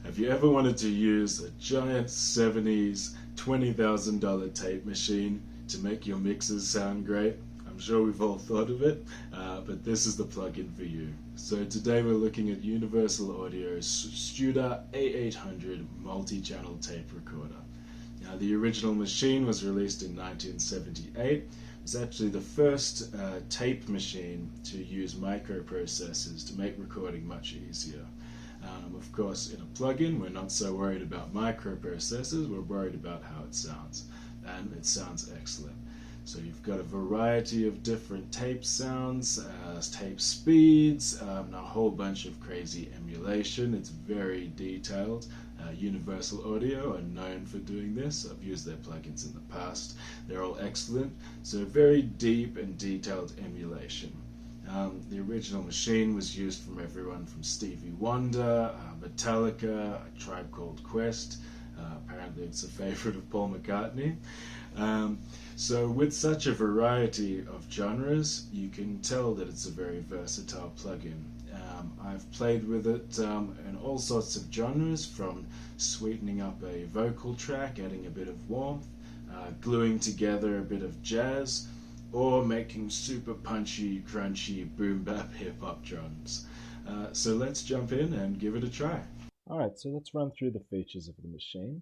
Have you ever wanted to use a giant 70s $20,000 tape machine to make your mixes sound great? I'm sure we've all thought of it, but this is the plugin for you. So today we're looking at Universal Audio's Studer A800 multi-channel tape recorder. Now, the original machine was released in 1978. It was actually the first tape machine to use microprocessors to make recording much easier. Of course, in a plugin, we're not so worried about microprocessors, we're worried about how it sounds, and it sounds excellent. So you've got a variety of different tape sounds, tape speeds, and a whole bunch of crazy emulation. It's very detailed. Universal Audio are known for doing this. I've used their plugins in the past. They're all excellent. So very deep and detailed emulation. The original machine was used from everyone from Stevie Wonder, Metallica, A Tribe Called Quest. Apparently it's a favorite of Paul McCartney. So with such a variety of genres, you can tell that it's a very versatile plugin. I've played with it in all sorts of genres, from sweetening up a vocal track, adding a bit of warmth, gluing together a bit of jazz, or making super punchy, crunchy, boom bap hip hop drums. So let's jump in and give it a try. Alright, so let's run through the features of the machine.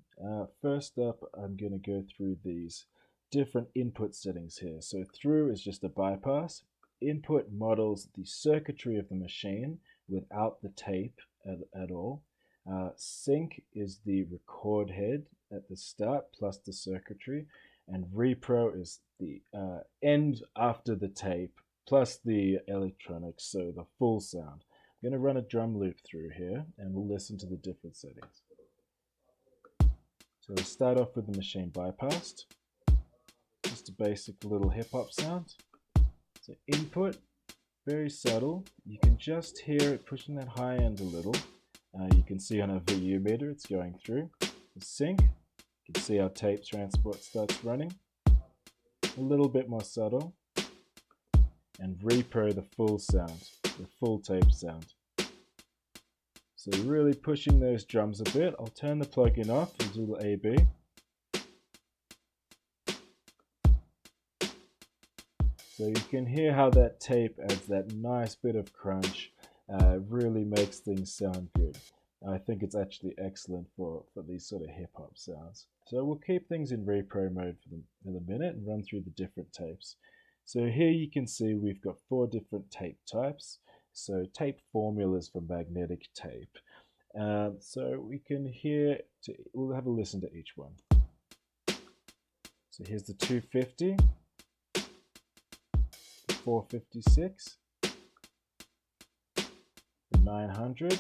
First up, I'm going to go through these different input settings here. So through is just a bypass. Input models the circuitry of the machine without the tape at all. Sync is the record head at the start plus the circuitry, and repro is the end after the tape plus the electronics, so the full sound. I'm going to run a drum loop through here and we'll listen to the different settings. So we'll start off with the machine bypassed. Just a basic little hip hop sound. So input, very subtle. You can just hear it pushing that high end a little. You can see on a VU meter it's going through. The sync, you can see our tape transport starts running. A little bit more subtle. And repro the full sound, the full tape sound. So really pushing those drums a bit. I'll turn the plugin off and do the AB. So you can hear how that tape adds that nice bit of crunch, really makes things sound good. I think it's actually excellent for these sort of hip hop sounds. So we'll keep things in repro mode for the minute and run through the different tapes. So here you can see we've got 4 different tape types. So tape formulas for magnetic tape. So we can hear, we'll have a listen to each one. So here's the 250, the 456, the 900,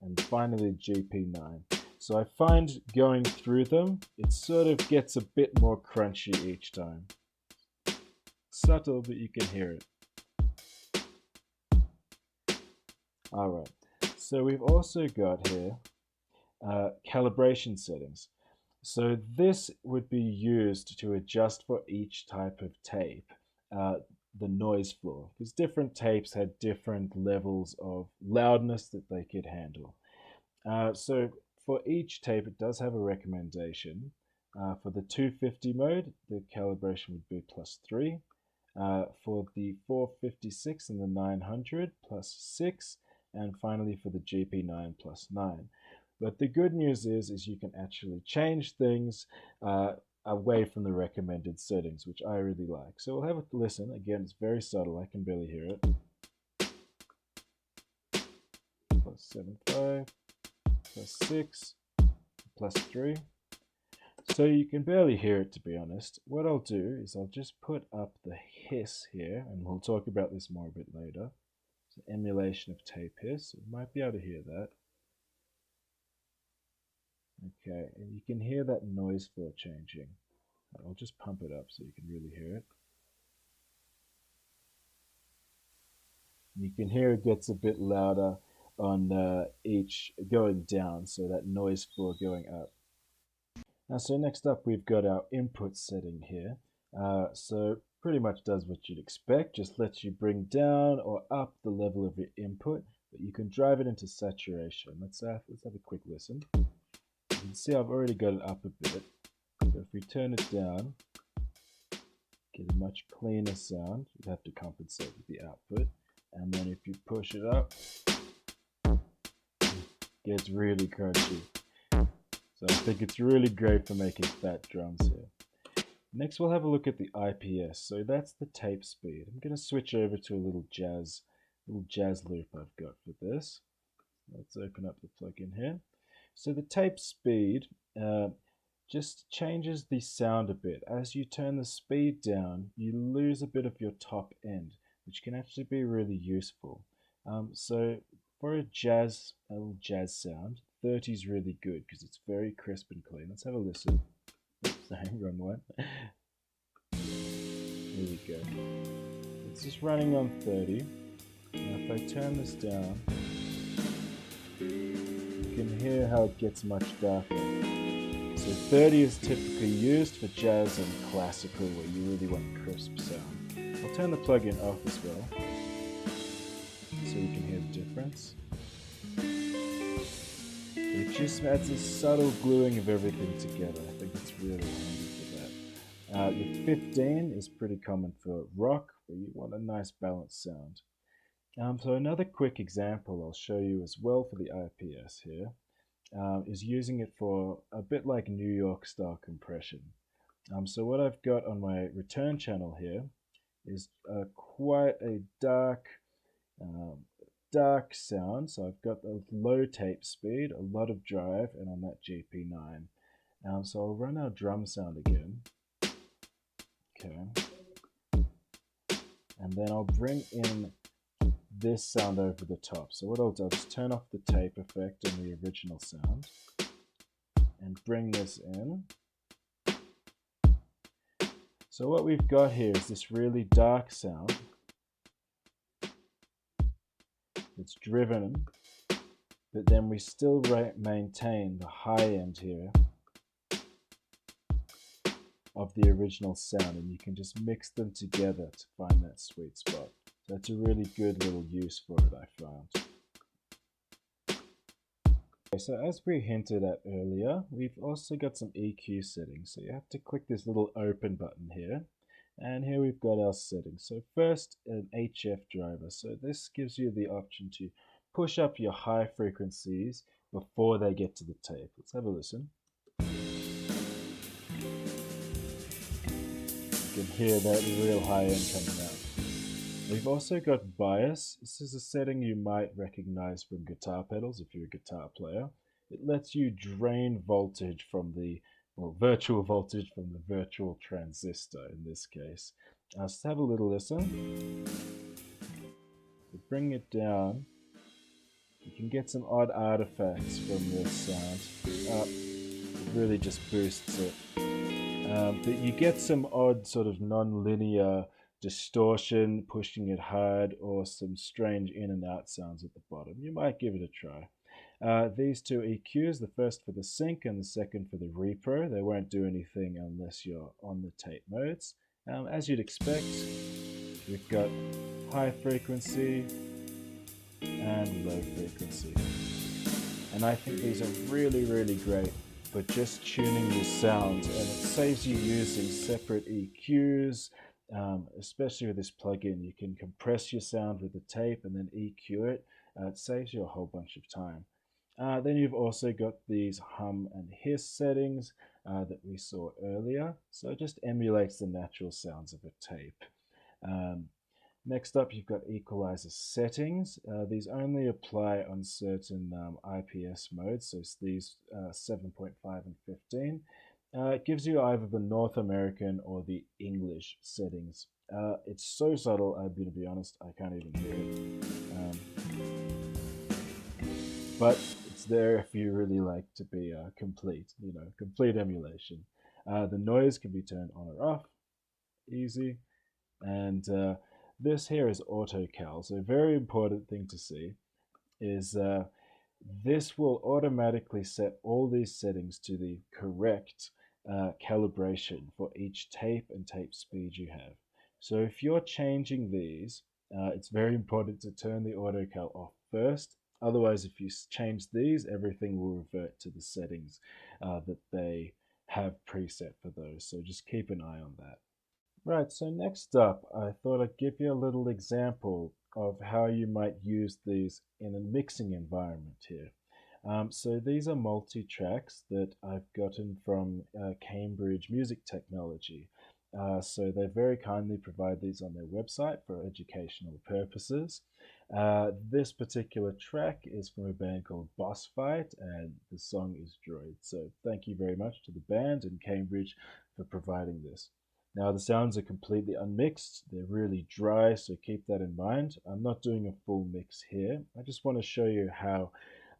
and finally GP9. So I find going through them, it sort of gets a bit more crunchy each time. Subtle, but you can hear it. Alright, so we've also got here calibration settings. So this would be used to adjust for each type of tape, the noise floor, because different tapes had different levels of loudness that they could handle. So for each tape, it does have a recommendation. For the 250 mode, the calibration would be +3. For the 456 and the 900, +6. And finally for the GP9, +9. But the good news is you can actually change things away from the recommended settings, which I really like. So we'll have a listen. Again, it's very subtle. I can barely hear it. +7.5, +6, +3. So you can barely hear it, to be honest. What I'll do is I'll just put up the hiss here, and we'll talk about this more a bit later. So emulation of tape hiss. You might be able to hear that. Okay, and you can hear that noise floor changing. I'll just pump it up so you can really hear it. You can hear it gets a bit louder on each going down, so that noise floor going up. Now, so next up we've got our input setting here. So pretty much does what you'd expect, just lets you bring down or up the level of your input but you can drive it into saturation. Let's have a quick listen. You can see I've already got it up a bit. So if we turn it down, get a much cleaner sound. You'd have to compensate with the output. And then if you push it up, it gets really crunchy. So I think it's really great for making fat drums here. Next we'll have a look at the IPS. So that's the tape speed. I'm going to switch over to a little jazz loop I've got for this. Let's open up the plugin here. So the tape speed just changes the sound a bit. As you turn the speed down, you lose a bit of your top end, which can actually be really useful. So for a little jazz sound, 30 is really good because it's very crisp and clean. Let's have a listen. Oops, wrong one. Here we go. It's just running on 30. Now if I turn this down, you can hear how it gets much darker. So 30 is typically used for jazz and classical where you really want crisp sound. I'll turn the plugin off as well so you can hear the difference. It just adds a subtle gluing of everything together. I think it's really handy for that. Your 15 is pretty common for rock where you want a nice balanced sound. So another quick example I'll show you as well for the IPS here is using it for a bit like New York style compression. So what I've got on my return channel here is quite a dark sound. So I've got a low tape speed, a lot of drive, and on that GP9. So I'll run our drum sound again. Okay. And then I'll bring in this sound over the top. So what I'll do is turn off the tape effect on the original sound and bring this in. So what we've got here is this really dark sound. It's driven, but then we still maintain the high end here of the original sound, and you can just mix them together to find that sweet spot. So that's a really good little use for it, I found. Okay, so as we hinted at earlier, we've also got some EQ settings. So you have to click this little open button here. And here we've got our settings. So first, an HF driver. So this gives you the option to push up your high frequencies before they get to the tape. Let's have a listen. You can hear that real high end coming out. We've also got bias. This is a setting you might recognize from guitar pedals if you're a guitar player. It lets you drain voltage from the virtual voltage from the virtual transistor in this case. Let's have a little listen. Bring it down. You can get some odd artifacts from this sound. It really just boosts it. But you get some odd sort of non-linear distortion, pushing it hard, or some strange in and out sounds at the bottom. You might give it a try. These two EQs, the first for the sync and the second for the repro, they won't do anything unless you're on the tape modes. As you'd expect, we've got high frequency and low frequency. And I think these are really, really great for just tuning your sound, and it saves you using separate EQs, especially with this plugin. You can compress your sound with the tape and then EQ it. It saves you a whole bunch of time. Then you've also got these hum and hiss settings that we saw earlier. So it just emulates the natural sounds of a tape. Next up, you've got equalizer settings. These only apply on certain IPS modes, so it's these 7.5 and 15. It gives you either the North American or the English settings. It's so subtle, I'm going to be honest, I can't even hear it. But it's there if you really like to be complete emulation. The noise can be turned on or off, easy. And this here is auto cal. So a very important thing to see is this will automatically set all these settings to the correct calibration for each tape and tape speed you have. So if you're changing these, it's very important to turn the auto cal off first. Otherwise, if you change these, everything will revert to the settings that they have preset for those. So just keep an eye on that. Right, so next up, I thought I'd give you a little example of how you might use these in a mixing environment here. So these are multi-tracks that I've gotten from Cambridge Music Technology. So they very kindly provide these on their website for educational purposes. This particular track is from a band called Boss Fight, and the song is Droid. So thank you very much to the band and Cambridge for providing this. Now the sounds are completely unmixed, they're really dry, so keep that in mind. I'm not doing a full mix here. I just want to show you how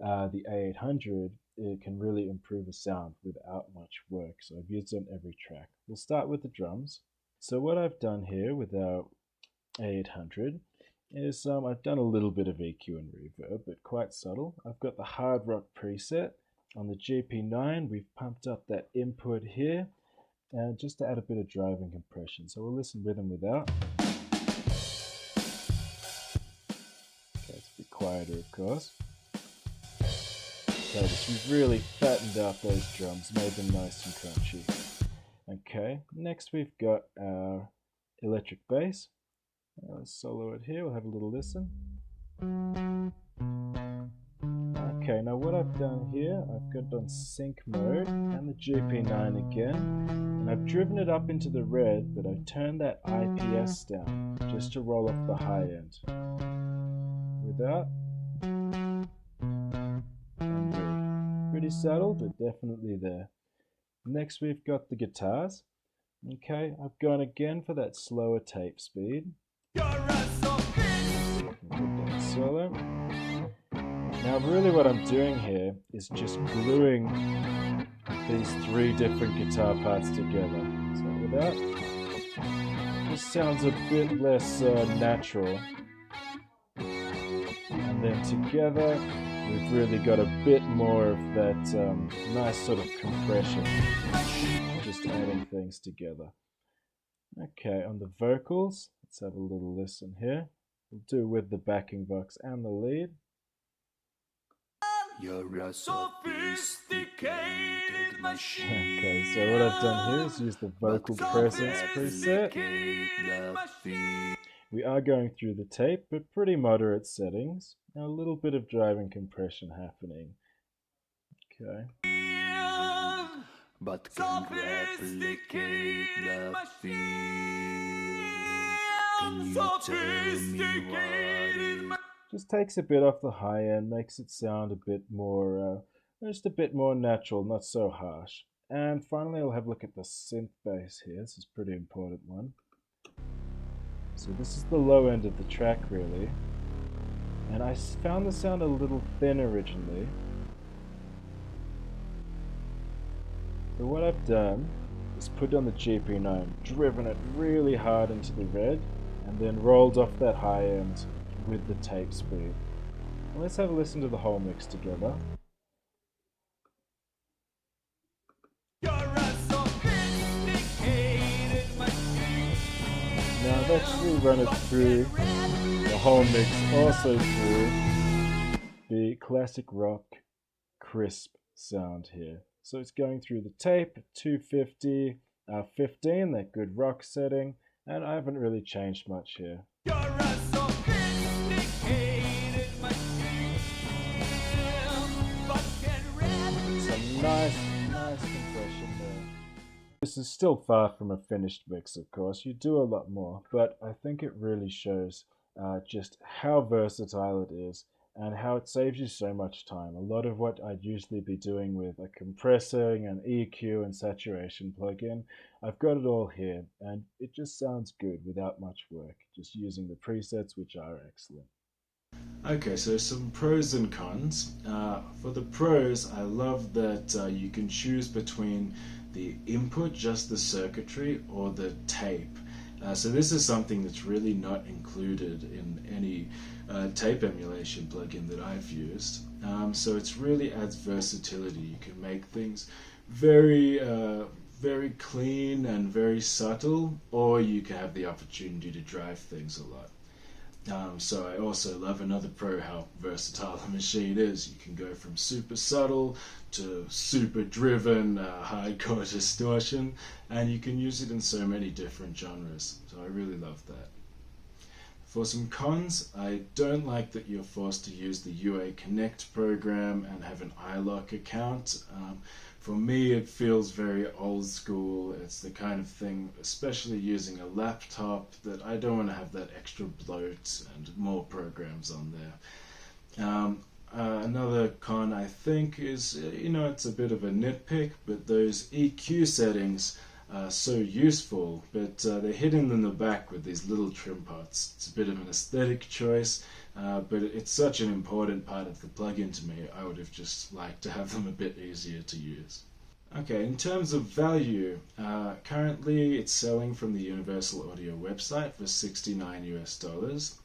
the A800 it can really improve the sound without much work. So I've used it on every track. We'll start with the drums. So what I've done here with our A800 is I've done a little bit of EQ and reverb, but quite subtle. I've got the hard rock preset. On the GP9, we've pumped up that input here, and just to add a bit of drive and compression. So we'll listen with and without. Okay, it's a bit quieter, of course. Okay, but we've really fattened out those drums, made them nice and crunchy. Okay, next we've got our electric bass. Let's solo it here, we'll have a little listen. Okay, now what I've done here, I've got it on sync mode and the GP9 again, and I've driven it up into the red, but I've turned that IPS down just to roll off the high end. Without. And good. Pretty subtle, but definitely there. Next we've got the guitars. Okay, I've gone again for that slower tape speed. Solo. Now really what I'm doing here is just gluing these three different guitar parts together. So without, this sounds a bit less natural. And then together, we've really got a bit more of that nice sort of compression, just adding things together. Okay, on the vocals, let's have a little listen here. We'll do with the backing box and the lead. You're a sophisticated machine. Okay, so what I've done here is use the vocal presence preset. We are going through the tape, but pretty moderate settings. Now a little bit of drive and compression happening. Okay. But can replicate the feel. Can you tell me what? Just takes a bit off the high end, makes it sound a bit more, just a bit more natural, not so harsh. And finally, I'll have a look at the synth bass here. This is a pretty important one. So this is the low end of the track, really. And I found the sound a little thin originally. So what I've done is put on the GP9, driven it really hard into the red, and then rolled off that high end with the tape speed. And let's have a listen to the whole mix together. Now I've actually run it through the whole mix, also through the classic rock crisp sound here. So it's going through the tape, 250, 15, that good rock setting, and I haven't really changed much here. Some nice compression there. This is still far from a finished mix, of course. You do a lot more, but I think it really shows just how versatile it is and how it saves you so much time. A lot of what I'd usually be doing with a compressing, an EQ and saturation plugin, I've got it all here, and it just sounds good without much work, just using the presets, which are excellent. Okay, so some pros and cons. For the pros, I love that you can choose between the input, just the circuitry, or the tape. So this is something that's really not included in any tape emulation plugin that I've used. So it really adds versatility. You can make things very clean and very subtle, or you can have the opportunity to drive things a lot. So I also love another pro how versatile the machine is. You can go from super subtle to super driven, hardcore distortion, and you can use it in so many different genres. So I really love that. For some cons, I don't like that you're forced to use the UA Connect program and have an iLok account. For me, it feels very old school. It's the kind of thing, especially using a laptop, that I don't want to have that extra bloat and more programs on there. Another con, I think, is, it's a bit of a nitpick, but those EQ settings are so useful, but they're hidden in the back with these little trim pots. It's a bit of an aesthetic choice, but it's such an important part of the plugin to me. I would have just liked to have them a bit easier to use. Okay, in terms of value, currently it's selling from the Universal Audio website for $69 US.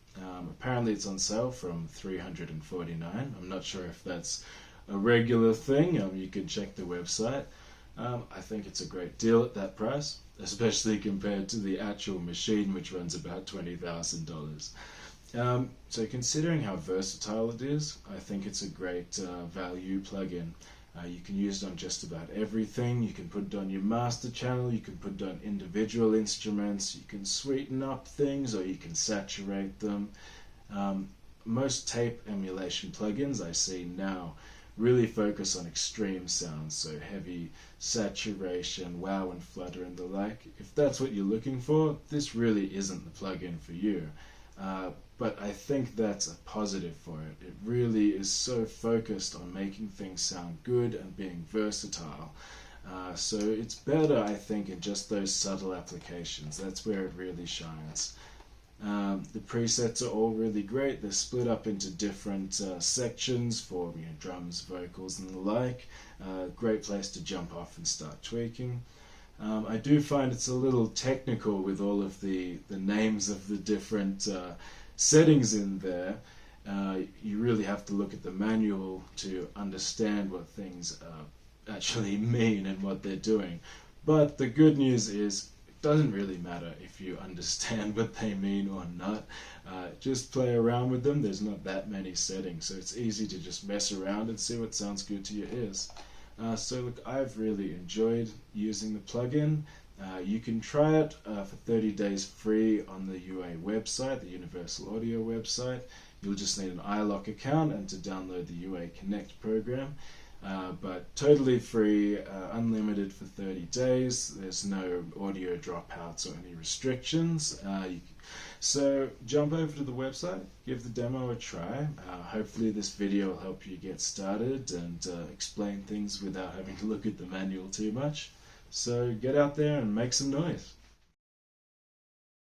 Apparently it's on sale from $349. I'm not sure if that's a regular thing. You can check the website. I think it's a great deal at that price, especially compared to the actual machine, which runs about $20,000. So considering how versatile it is, I think it's a great value plugin. You can use it on just about everything. You can put it on your master channel, you can put it on individual instruments, you can sweeten up things or you can saturate them. Most tape emulation plugins I see now really focus on extreme sounds, so heavy saturation, wow and flutter and the like. If that's what you're looking for, this really isn't the plugin for you. But I think that's a positive for it. It really is so focused on making things sound good and being versatile. So it's better, I think, in just those subtle applications. That's where it really shines. The presets are all really great. They're split up into different sections for drums, vocals and the like. Great place to jump off and start tweaking. I do find it's a little technical with all of the names of the different settings in there. You really have to look at the manual to understand what things actually mean and what they're doing. But the good news is it doesn't really matter if you understand what they mean or not. Just play around with them. There's not that many settings, so it's easy to just mess around and see what sounds good to your ears. So look, I've really enjoyed using the plugin. You can try it for 30 days free on the UA website, the Universal Audio website. You'll just need an iLok account and to download the UA Connect program. But totally free, unlimited for 30 days. There's no audio dropouts or any restrictions. So jump over to the website, give the demo a try. Hopefully this video will help you get started and explain things without having to look at the manual too much. So get out there and make some noise.